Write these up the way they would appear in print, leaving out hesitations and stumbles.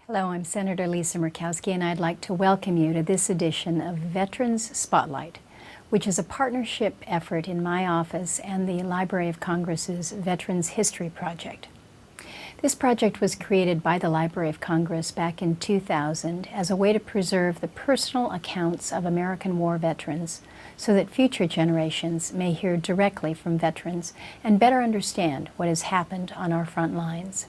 Hello, I'm Senator Lisa Murkowski, and I'd like to welcome you to this edition of Veterans Spotlight, which is a partnership effort in my office and the Library of Congress's Veterans History Project. This project was created by the Library of Congress back in 2000 as a way to preserve the personal accounts of American war veterans so that future generations may hear directly from veterans and better understand what has happened on our front lines.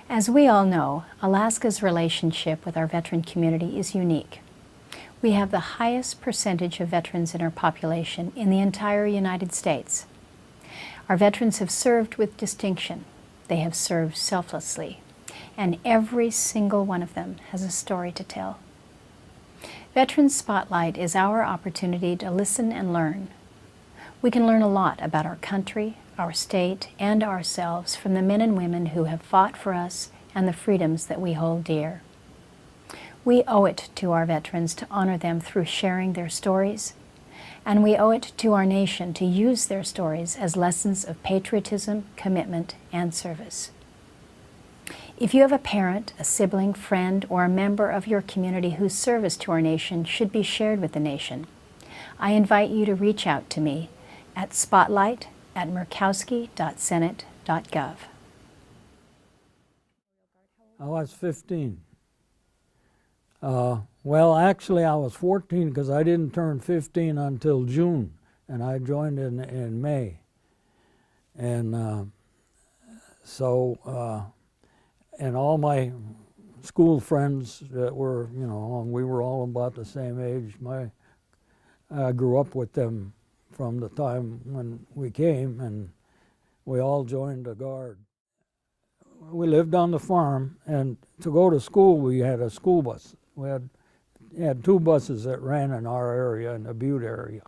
As we all know, Alaska's relationship with our veteran community is unique. We have the highest percentage of veterans in our population in the entire United States. Our veterans have served with distinction. They have served selflessly, and every single one of them has a story to tell. Veterans Spotlight is our opportunity to listen and learn. We can learn a lot about our country, our state, and ourselves from the men and women who have fought for us and the freedoms that we hold dear. We owe it to our veterans to honor them through sharing their stories, and we owe it to our nation to use their stories as lessons of patriotism, commitment, and service. If you have a parent, a sibling, friend, or a member of your community whose service to our nation should be shared with the nation, I invite you to reach out to me at spotlight@murkowski.senate.gov. I was 15. Well, actually, I was 14 because I didn't turn 15 until June, and I joined in May. And and all my school friends that were, we were all about the same age. I grew up with them from the time when we came, and we all joined the Guard. We lived on the farm, and to go to school, we had a school bus. We had two buses that ran in our area, in the Butte area.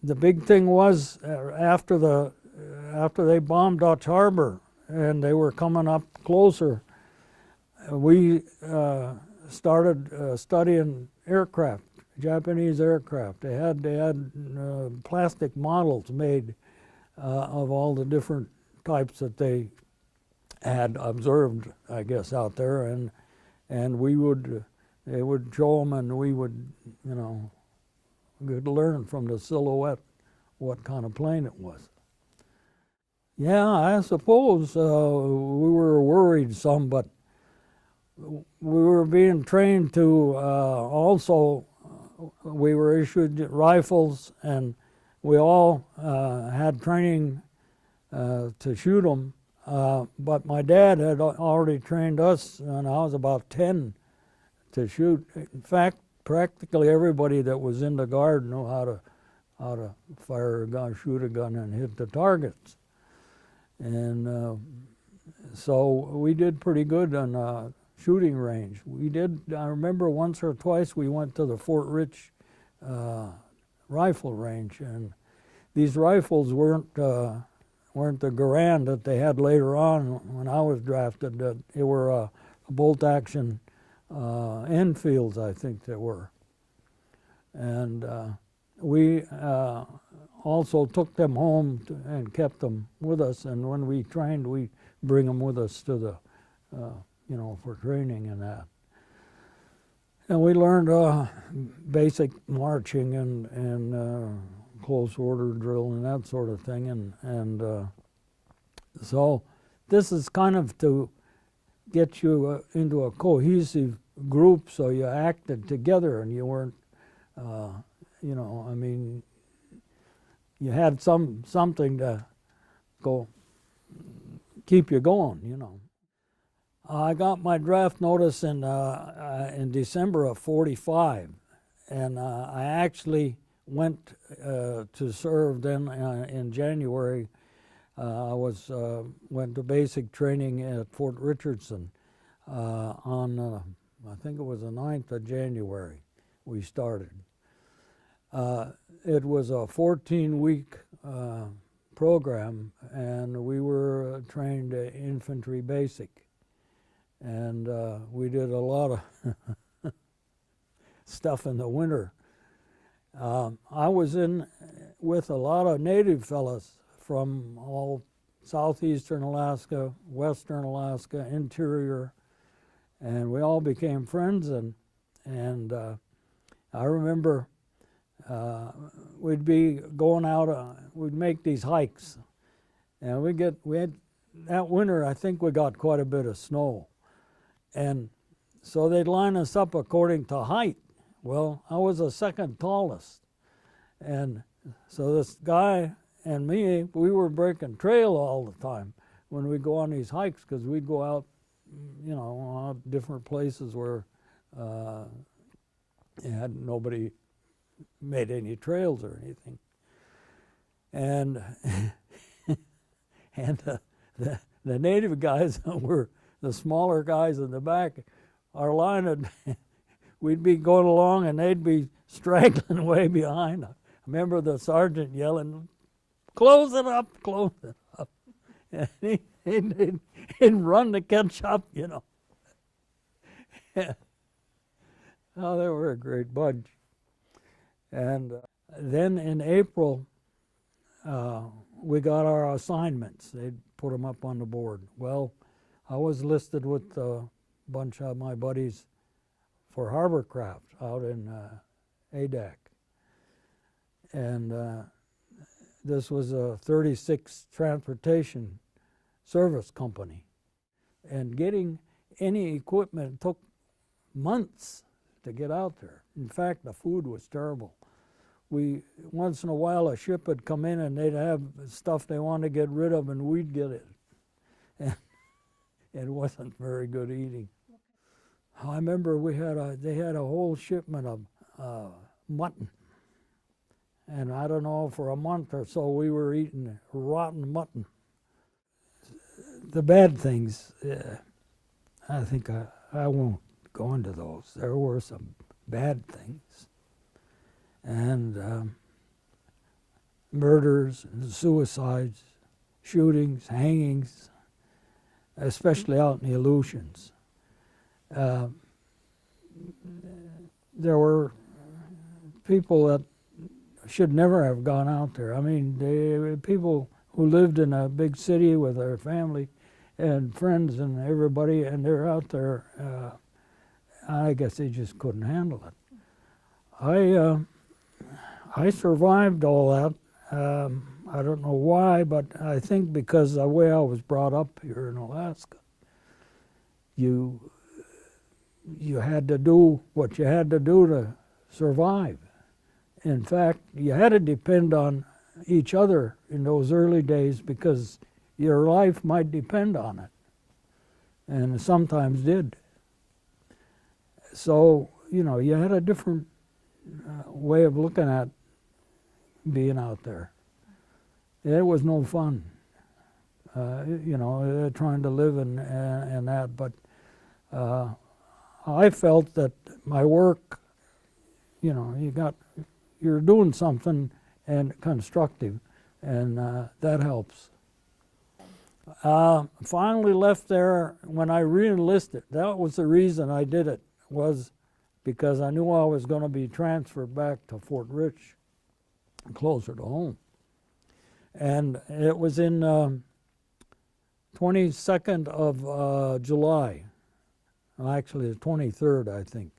The big thing was after they bombed Dutch Harbor and they were coming up closer, we started studying aircraft. Japanese aircraft. They had plastic models made of all the different types that they had observed, I guess, out there, and they would show them, and we would, could learn from the silhouette what kind of plane it was. Yeah, I suppose we were worried some, but we were being trained to also. We were issued rifles, and we all had training to shoot them. But my dad had already trained us when I was about 10 to shoot. In fact, practically everybody that was in the Guard knew how to fire a gun, shoot a gun, and hit the targets. And so we did pretty good on shooting range. I remember once or twice we went to the Fort Rich rifle range, and these rifles weren't the Garand that they had later on when I was drafted. They were bolt action Enfields, I think they were. And we also took them home and kept them with us, and when we trained, we bring them with us to the for training and that. And we learned basic marching and close order drill and that sort of thing. And so this is kind of to get you into a cohesive group, so you acted together and you weren't, you had something to go keep you going, I got my draft notice in December of '45, and I actually went to serve then in January. I went to basic training at Fort Richardson on I think it was the 9th of January. We started. It was a 14-week program, and we were trained infantry basic. And we did a lot of stuff in the winter. I was in with a lot of native fellas from all southeastern Alaska, western Alaska, interior, and we all became friends. And I remember we'd be going out. We'd make these hikes, and we had that winter. I think we got quite a bit of snow, and so they'd line us up according to height. Well, I was the second tallest, and so this guy and me, we were breaking trail all the time when we go on these hikes, because we'd go out, you know, different places where nobody made any trails or anything. And and the native guys were the smaller guys in the back. Our line would we'd be going along and they'd be straggling way behind. I remember the sergeant yelling, "Close it up, close it up." And he'd run to catch up, you know. Oh, they were a great bunch. And then in April, we got our assignments. They'd put them up on the board. Well, I was listed with a bunch of my buddies for Harborcraft out in ADAC. And this was a 36 transportation service company. And getting any equipment took months to get out there. In fact, the food was terrible. Once in a while a ship would come in and they'd have stuff they wanted to get rid of, and we'd get it. And it wasn't very good eating. I remember they had a whole shipment of mutton. And I don't know, for a month or so we were eating rotten mutton. The bad things, I think I won't go into those. There were some bad things. And murders, and suicides, shootings, hangings, especially out in the Aleutians. There were people that should never have gone out there. I mean, people who lived in a big city with their family and friends and everybody, and they're out there, I guess they just couldn't handle it. I survived all that. I don't know why, but I think because the way I was brought up here in Alaska, you had to do what you had to do to survive. In fact, you had to depend on each other in those early days because your life might depend on it, and it sometimes did. So, you know, you had a different way of looking at being out there. It was no fun, you know, trying to live and that, but I felt that my work, you know, you're doing something and constructive, and that helps. Finally left there when I re-enlisted. That was the reason I did it, was because I knew I was going to be transferred back to Fort Rich, closer to home. And it was in 22nd of July, actually the 23rd, I think.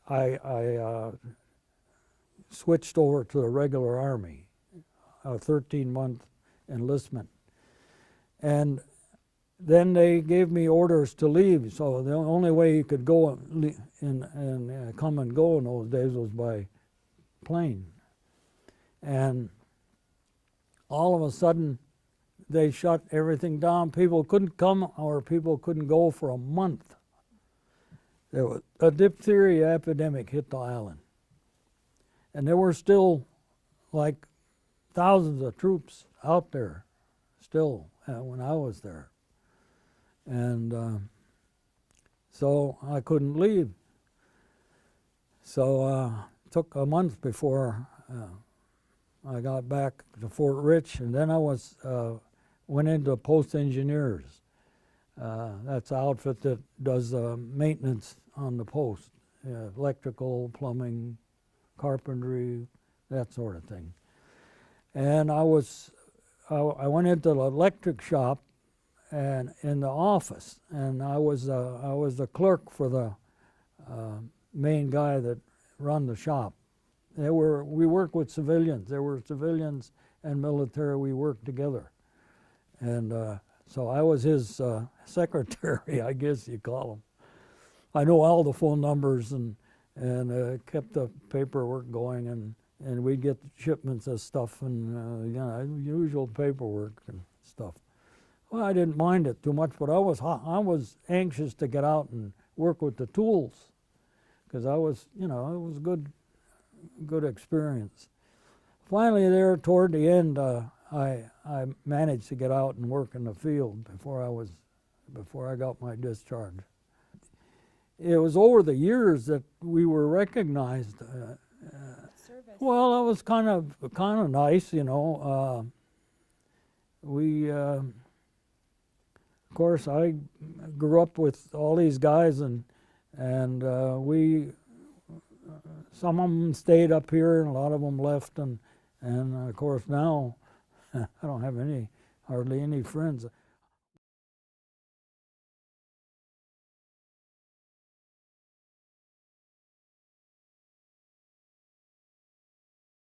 I switched over to the regular Army, a 13-month enlistment. And then they gave me orders to leave, so the only way you could go and come and go in those days was by plane. And all of a sudden, they shut everything down. People couldn't come or people couldn't go for a month. There was a diphtheria epidemic hit the island. And there were still like thousands of troops out there still when I was there. And so I couldn't leave. So it took a month before I got back to Fort Rich, and then I went into Post Engineers. That's the outfit that does maintenance on the post, electrical, plumbing, carpentry, that sort of thing. And I went into the electric shop, and in the office, and I was the clerk for the main guy that run the shop. We worked with civilians. There were civilians and military. We worked together, and so I was his secretary, I guess you call him. I know all the phone numbers and kept the paperwork going, and we'd get shipments of stuff and usual paperwork and stuff. Well, I didn't mind it too much, but I was anxious to get out and work with the tools, because it was good experience. Finally, there toward the end, I managed to get out and work in the field before I got my discharge. It was over the years that we were recognized. Well, it was kind of nice, you know. Of course, I grew up with all these guys, and some of them stayed up here, and a lot of them left, and of course now I don't have hardly any friends.